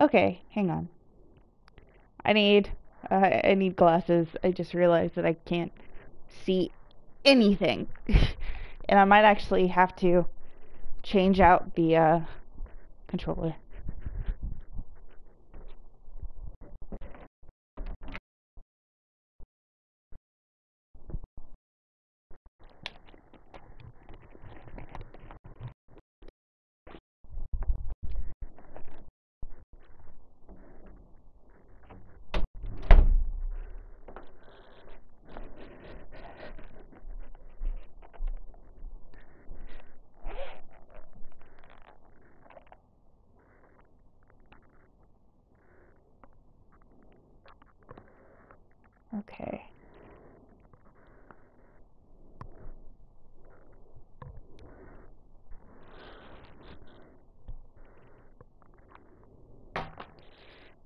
Okay, hang on. I need I need glasses. I just realized that I can't see anything. And I might actually have to change out the controller. Okay.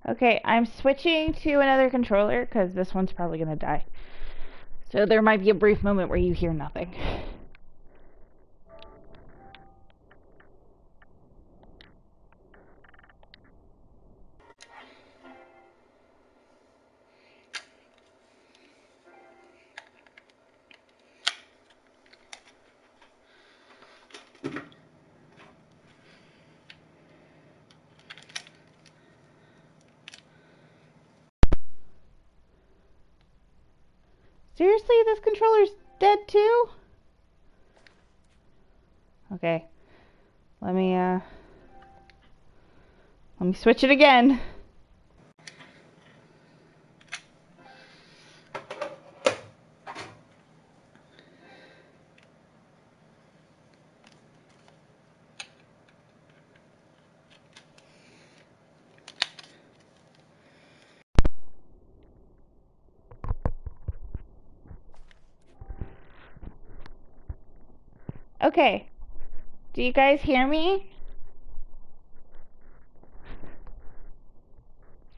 Okay, I'm switching to another controller because this one's probably gonna die. So there might be a brief moment where you hear nothing. Seriously, this controller's dead too? Okay. Let me switch it again. Okay. Do you guys hear me?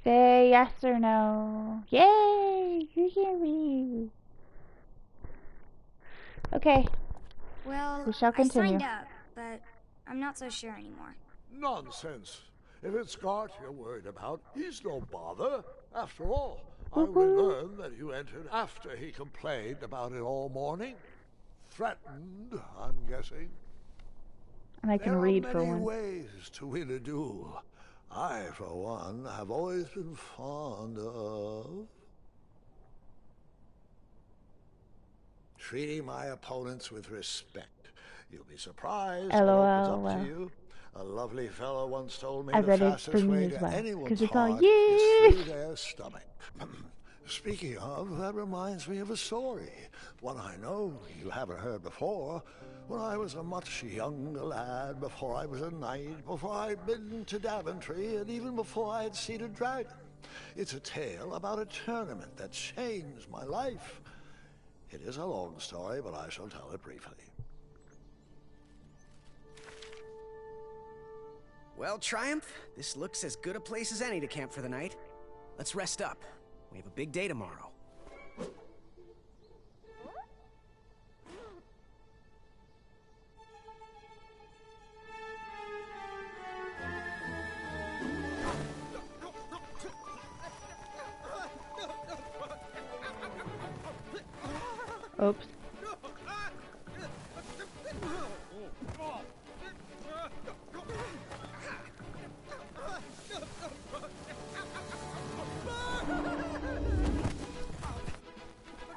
Say yes or no. Yay! You hear me. Okay, Well, we shall I continue. signed up, but I'm not so sure anymore. Nonsense. If it's Scott you're worried about, he's no bother. After all, I only Woohoo! learned that you entered after he complained about it all morning. Threatened, I'm guessing. And I can There are read for many once. ways to win a duel. I, for one, have always been fond of treating my opponents with respect. You'll be surprised what opens LOL. up to Well, you. A lovely fellow once told me I the read it for fastest me way as to well. anyone's Because it's all heart is yes! through their stomach. Speaking of, that reminds me of a story. One I know you haven't heard before. When I was a much younger lad, before I was a knight, before I'd been to Daventry, and even before I had seen a dragon. It's a tale about a tournament that changed my life. It is a long story, but I shall tell it briefly. Well, Triumph, this looks as good a place as any to camp for the night. Let's rest up. We have a big day tomorrow. Oops.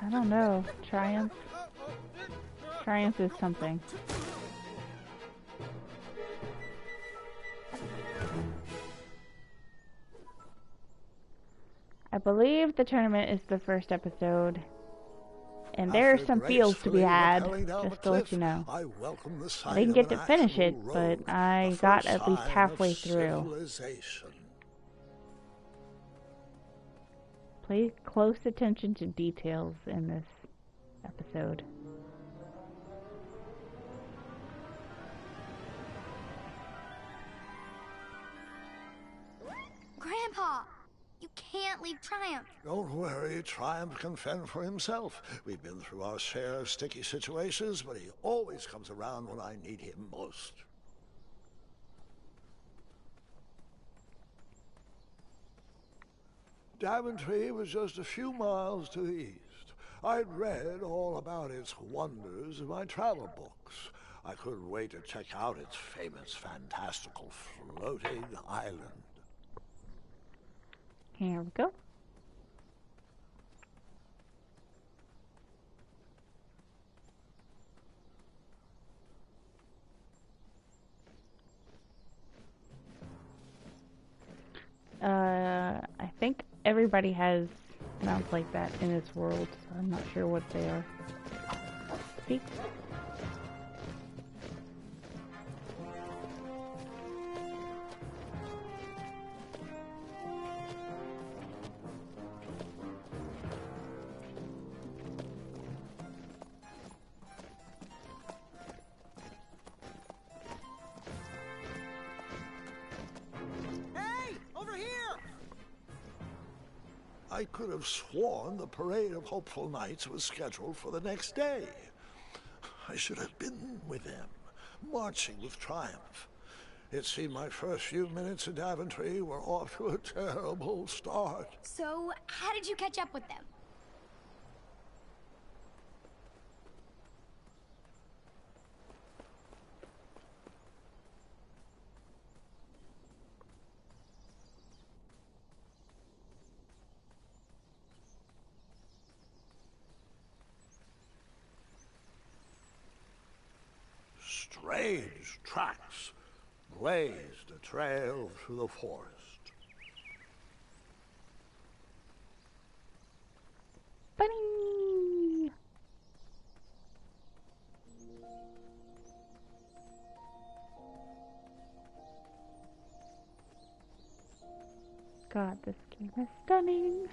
I don't know. Triumph? Triumph is something. I believe the tournament is the first episode. And there are some feels to be had, just to let you know. I welcome the I sight didn't of get an to finish actual it, but road, I the got first at least sign halfway of through. civilization. Pay close attention to details in this episode. Grandpa! You can't leave Triumph! Don't worry, Triumph can fend for himself. We've been through our share of sticky situations, but he always comes around when I need him most. Daventry was just a few miles to the east. I'd read all about its wonders in my travel books. I couldn't wait to check out its famous, fantastical floating island. Here we go. I think everybody has mounts like that in this world, so I'm not sure what they are. See? I could have sworn the Parade of Hopeful Knights was scheduled for the next day. I should have been with them, marching with triumph. It seemed my first few minutes in Daventry were off to a terrible start. So, how did you catch up with them? Strange tracks blazed a trail through the forest. Bunny! God, this game is stunning.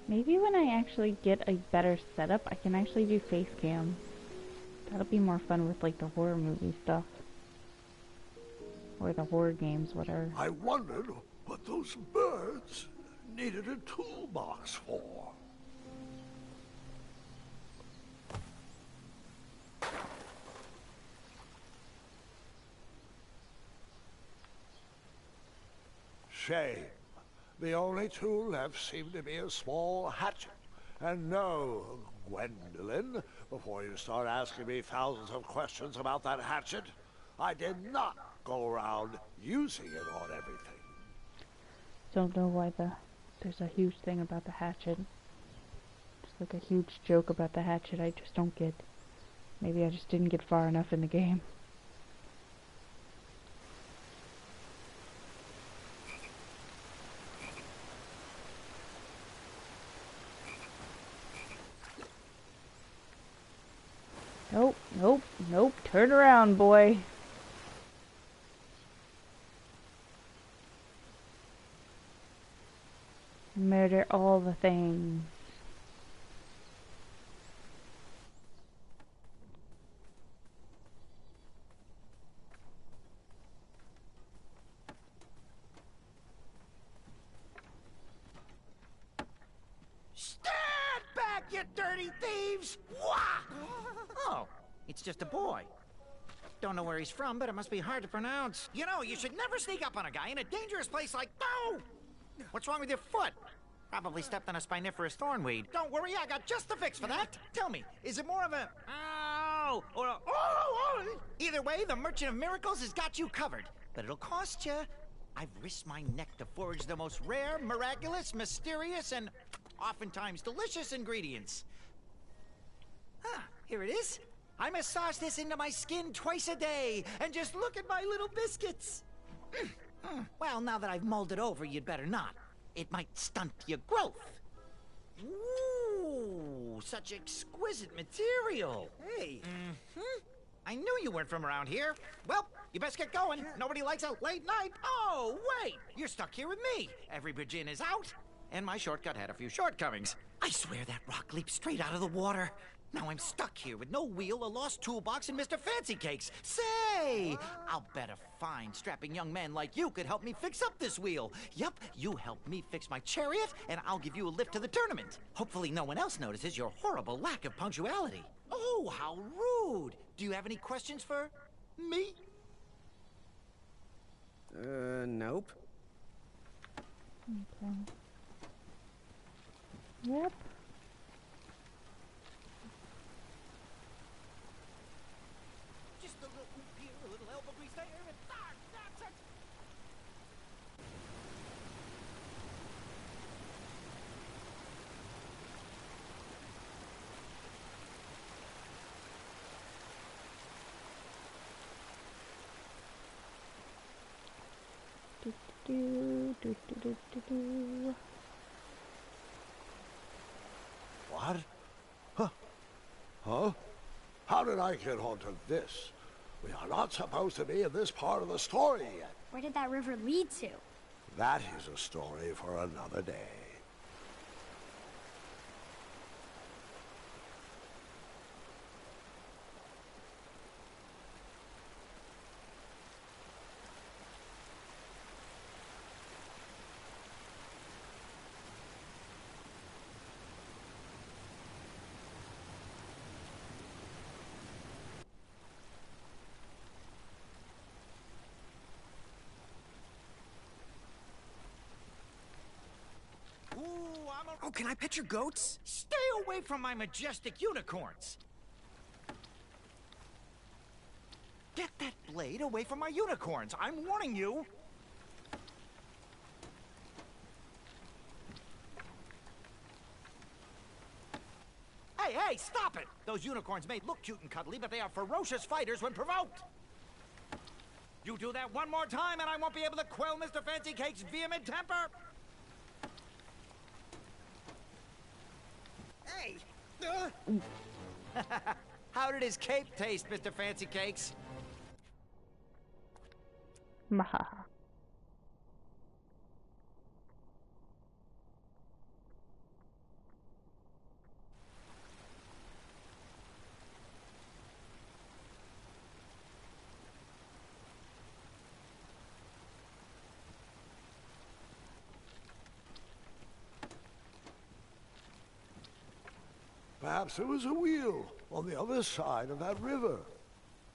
Maybe when I actually get a better setup, I can actually do face cam. That'll be more fun with like the horror movie stuff. Or the horror games, whatever. I wondered what those birds needed a toolbox for. Shame. The only tool left seemed to be a small hatchet. And no, Gwendolyn, before you start asking me thousands of questions about that hatchet, I did not go around using it on everything. Don't know why there's a huge thing about the hatchet. Just like a huge joke about the hatchet I just don't get. Maybe I just didn't get far enough in the game. Nope, nope, nope. Turn around, boy. Murder all the things. Stand back, you dirty thieves! Wah! Oh, it's just a boy. Don't know where he's from, but it must be hard to pronounce. You know, you should never sneak up on a guy in a dangerous place like... Oh! What's wrong with your foot? Probably stepped on a spiniferous thornweed. Don't worry, I got just the fix for that. Tell me, is it more of a... Ow! Or a... Oh! Either way, the Merchant of Miracles has got you covered. But it'll cost you. I've risked my neck to forage the most rare, miraculous, mysterious, and oftentimes delicious ingredients. Ah, here it is. I massage this into my skin twice a day, and just look at my little biscuits. Well, now that I've mulled it over, you'd better not. It might stunt your growth. Ooh, such exquisite material. Hey. I knew you weren't from around here. Well, you best get going. Nobody likes a late night. Oh, wait, you're stuck here with me. Every bridge in is out, and my shortcut had a few shortcomings. I swear that rock leaped straight out of the water. Now I'm stuck here with no wheel, a lost toolbox, and Mr. Fancy Cakes. Say, I'll bet a fine, strapping young man like you could help me fix up this wheel. Yup, you help me fix my chariot, and I'll give you a lift to the tournament. Hopefully no one else notices your horrible lack of punctuality. Oh, how rude. Do you have any questions for me? Nope. Okay. Yep. Just a little hoop here, a little elbow grease there, and that's it. Do, do, do, do, do, do. What? Huh? Huh? How did I get onto this? We are not supposed to be in this part of the story yet. Where did that river lead to? That is a story for another day. Ooh, I'm a... Oh, can I pet your goats? Stay away from my majestic unicorns! Get that blade away from my unicorns! I'm warning you! Hey, stop it! Those unicorns may look cute and cuddly, but they are ferocious fighters when provoked! You do that one more time and I won't be able to quell Mr. Fancy Cake's vehement temper! Hey! How did his cape taste, Mr. Fancy Cakes? Mahaha. Perhaps there was a wheel on the other side of that river.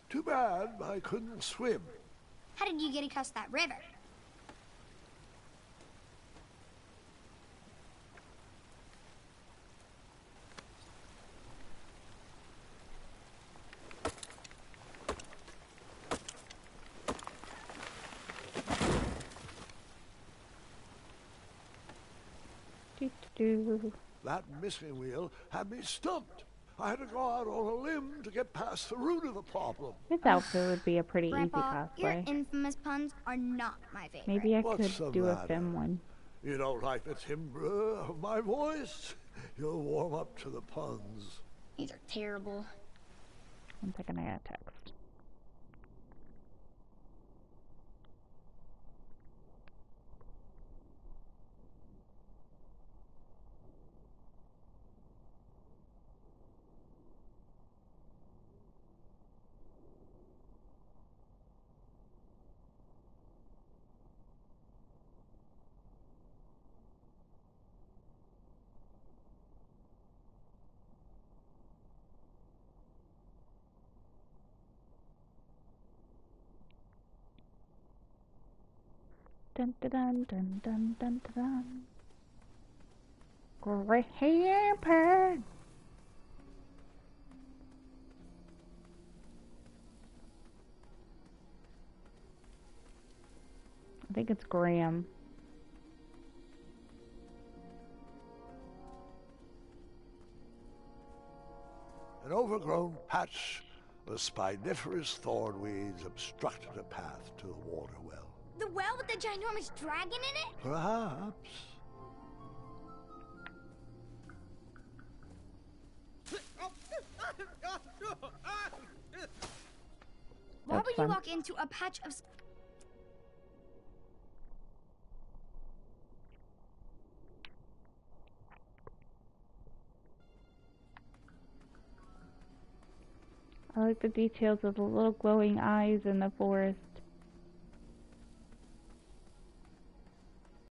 Too bad I couldn't swim. How did you get across that river? Do, do, do. That missing wheel had me stumped. I had to go out on a limb to get past the root of the problem. This outfit would be a pretty Grandpa, easy your cosplay. infamous puns are not my favorite. Maybe I What's the could do a matter? fem one. You don't like the timbre of my voice? You'll warm up to the puns. These are terrible. 1 second, I got a text. Dun dun dun dun dun dun dun. Grandpa. I think it's Graham. An overgrown patch of spiniferous thornweeds obstructed a path to the water well. The well with the ginormous dragon in it? Perhaps. Why That's would fun. you walk into a patch of... I like the details of the little glowing eyes in the forest.